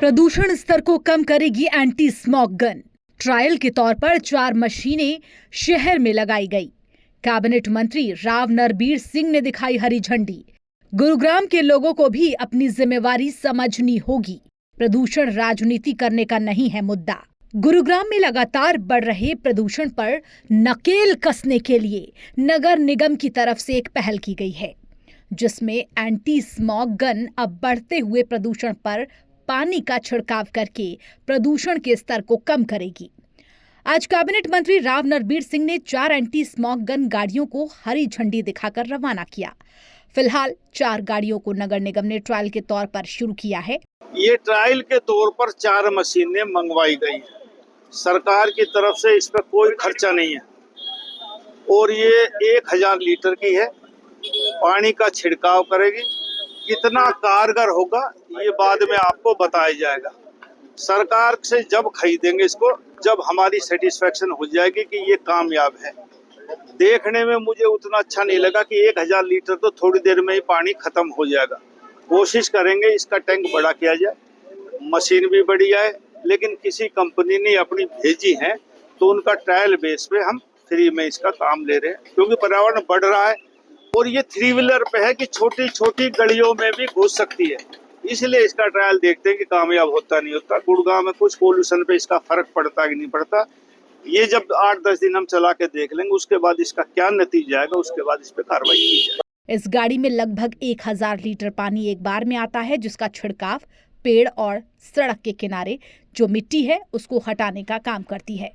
प्रदूषण स्तर को कम करेगी एंटी स्मॉग गन। ट्रायल के तौर पर 4 मशीनें शहर में लगाई गई। कैबिनेट मंत्री राव नरबीर सिंह ने दिखाई हरी झंडी। गुरुग्राम के लोगों को भी अपनी जिम्मेवारी समझनी होगी। प्रदूषण राजनीति करने का नहीं है मुद्दा। गुरुग्राम में लगातार बढ़ रहे प्रदूषण पर नकेल कसने के लिए नगर निगम की तरफ से एक पहल की गई है, जिसमें एंटी स्मॉग गन अब बढ़ते हुए प्रदूषण पर पानी का छिड़काव करके प्रदूषण के स्तर को कम करेगी। आज कैबिनेट मंत्री राव नरबीर सिंह ने 4 एंटी स्मॉग गन गाड़ियों को हरी झंडी दिखाकर रवाना किया। फिलहाल 4 गाड़ियों को नगर निगम ने ट्रायल के तौर पर शुरू किया है। ये ट्रायल के तौर पर 4 मशीनें मंगवाई गई हैं। सरकार की तरफ से इस पर कोई खर्चा नहीं है और ये 1000 लीटर की है। पानी का छिड़काव करेगी। कितना कारगर होगा ये बाद में आपको बताया जाएगा। सरकार से जब खरीदेंगे इसको, जब हमारी सेटिस्फेक्शन हो जाएगी कि ये कामयाब है। देखने में मुझे उतना अच्छा नहीं लगा कि 1000 लीटर तो थोड़ी देर में ही पानी खत्म हो जाएगा। कोशिश करेंगे इसका टैंक बड़ा किया जाए। मशीन भी बढ़िया है, लेकिन किसी कंपनी ने अपनी भेजी है तो उनका ट्रायल बेस पे हम फ्री में इसका काम ले रहे हैं, क्योंकि पर्यावरण बढ़ रहा है और ये 3 व्हीलर पे है कि छोटी छोटी गलियों में भी घुस सकती है। इसलिए इसका ट्रायल देखते हैं कि कामयाब होता नहीं होता। गुड़गांव में कुछ पोल्यूशन पे इसका फर्क पड़ता कि नहीं पड़ता, ये जब 8-10 दिन हम चला के देख लेंगे, उसके बाद इसका क्या नतीजा आएगा, उसके बाद इस पे कार्रवाई की जाए। इस गाड़ी में लगभग 1000 लीटर पानी एक बार में आता है, जिसका छिड़काव पेड़ और सड़क के किनारे जो मिट्टी है उसको हटाने का काम करती है,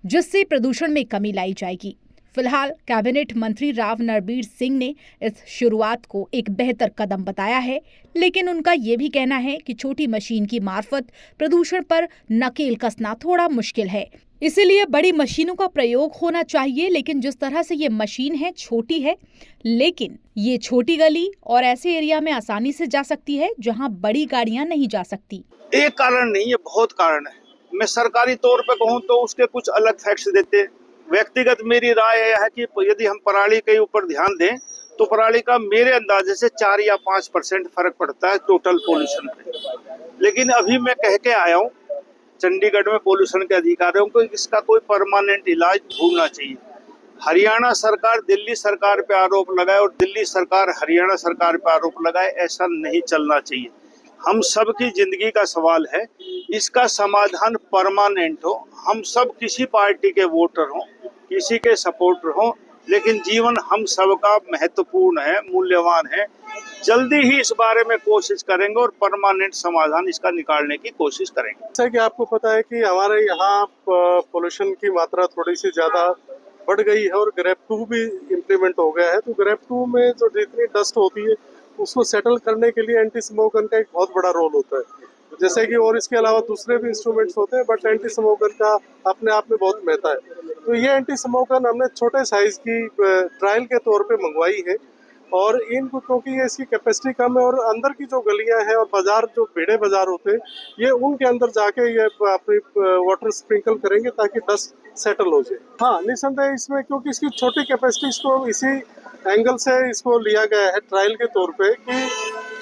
जिससे प्रदूषण में कमी लाई जाएगी। फिलहाल कैबिनेट मंत्री राव नरबीर सिंह ने इस शुरुआत को एक बेहतर कदम बताया है, लेकिन उनका ये भी कहना है कि छोटी मशीन की मार्फत प्रदूषण पर नकेल कसना थोड़ा मुश्किल है, इसीलिए बड़ी मशीनों का प्रयोग होना चाहिए। लेकिन जिस तरह से ये मशीन है छोटी है, लेकिन ये छोटी गली और ऐसे एरिया में आसानी से जा सकती है जहाँ बड़ी गाड़ियाँ नहीं जा सकती। एक कारण नहीं है, बहुत कारण है। मैं सरकारी तौर पे कहूँ तो उसके कुछ अलग फैक्ट्स देते हैं। व्यक्तिगत मेरी राय यह है कि यदि हम पराली के ऊपर ध्यान दें तो पराली का मेरे अंदाजे से 4 या 5% फर्क पड़ता है टोटल पोल्यूशन पे। लेकिन अभी मैं कह के आया हूँ चंडीगढ़ में पोल्यूशन के अधिकारियों को, इसका कोई परमानेंट इलाज ढूंढना चाहिए। हरियाणा सरकार दिल्ली सरकार पे आरोप लगाए और दिल्ली सरकार हरियाणा सरकार पे आरोप लगाए, ऐसा नहीं चलना चाहिए। हम सब की जिंदगी का सवाल है, इसका समाधान परमानेंट हो। हम सब किसी पार्टी के वोटर हों, किसी के सपोर्टर हों, लेकिन जीवन हम सबका महत्वपूर्ण है, मूल्यवान है। जल्दी ही इस बारे में कोशिश करेंगे और परमानेंट समाधान इसका निकालने की कोशिश करेंगे। जैसा कि आपको पता है कि हमारे यहाँ पोल्यूशन की मात्रा थोड़ी सी ज्यादा बढ़ गई है और ग्रेप 2 भी इम्प्लीमेंट हो गया है। तो ग्रेप 2 में जो जितनी डस्ट होती है उसको सेटल करने के लिए एंटी स्मोक गन का एक बहुत बड़ा रोल होता है। जैसे कि और इसके अलावा दूसरे भी इंस्ट्रूमेंट्स होते हैं, बट एंटी स्मोक गन का अपने आप में बहुत महत्व है। तो ये एंटी स्मोक गन हमने छोटे साइज की ट्रायल के तौर पे मंगवाई है और इनको क्योंकि ये इसकी कैपेसिटी कम है और अंदर की जो गलियां हैं और बाजार जो बड़े बाजार होते हैं, ये उनके अंदर जाके ये अपनी वाटर स्प्रिंकल करेंगे ताकि डस्ट सेटल हो जाए। हाँ, निसंदेह इसमें क्योंकि इसकी छोटी कैपेसिटी, इसको इसी एंगल से इसको लिया गया है ट्रायल के तौर पे कि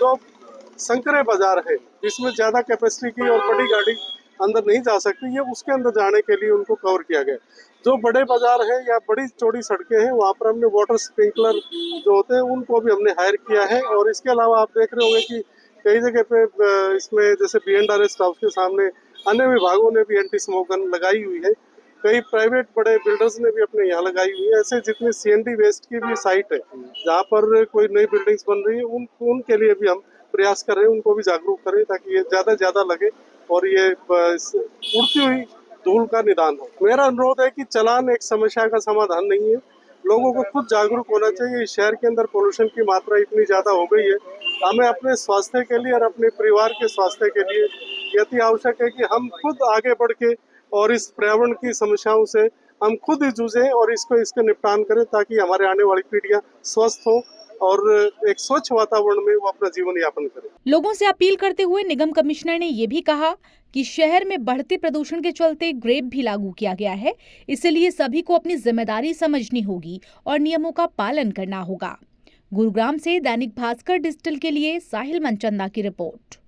जो संकरे बाजार है जिसमें ज्यादा कैपेसिटी की और बड़ी गाड़ी अंदर नहीं जा सकती है, उसके अंदर जाने के लिए उनको कवर किया गया। जो बड़े बाजार है या बड़ी चौड़ी सड़कें हैं, वहाँ पर हमने वाटर स्प्रिंकलर जो होते हैं उनको भी हमने हायर किया है। और इसके अलावा आप देख रहे होंगे कि कई जगह पे इसमें जैसे BNRS स्टाफ के सामने अन्य विभागों ने भी एंटी स्मोक गन लगाई हुई है। कई प्राइवेट बड़े बिल्डर्स ने भी अपने यहाँ लगाई हुई है। ऐसे जितने CND वेस्ट की भी साइट है जहाँ पर कोई नई बिल्डिंग्स बन रही है, उनके लिए भी हम प्रयास कर रहे हैं, उनको भी जागरूक करें ताकि ये ज्यादा लगे और ये उड़ती हुई धूल का निदान हो। मेरा अनुरोध है कि चालान एक समस्या का समाधान नहीं है। लोगों को खुद जागरूक होना चाहिए। इस शहर के अंदर पोल्यूशन की मात्रा इतनी ज्यादा हो गई है, हमें अपने स्वास्थ्य के लिए और अपने परिवार के स्वास्थ्य के लिए यदि आवश्यक है कि हम खुद आगे बढ़ के और इस पर्यावरण की समस्याओं से हम खुद ही जूझें और इसके निपटान करें ताकि हमारे आने वाली पीढ़ियां स्वस्थ हो और एक स्वच्छ वातावरण में वो अपना जीवन यापन करें। लोगों से अपील करते हुए निगम कमिश्नर ने ये भी कहा कि शहर में बढ़ते प्रदूषण के चलते ग्रेप भी लागू किया गया है, इसलिए सभी को अपनी जिम्मेदारी समझनी होगी और नियमों का पालन करना होगा। गुरुग्राम से दैनिक भास्कर डिजिटल के लिए साहिल मनचंदा की रिपोर्ट।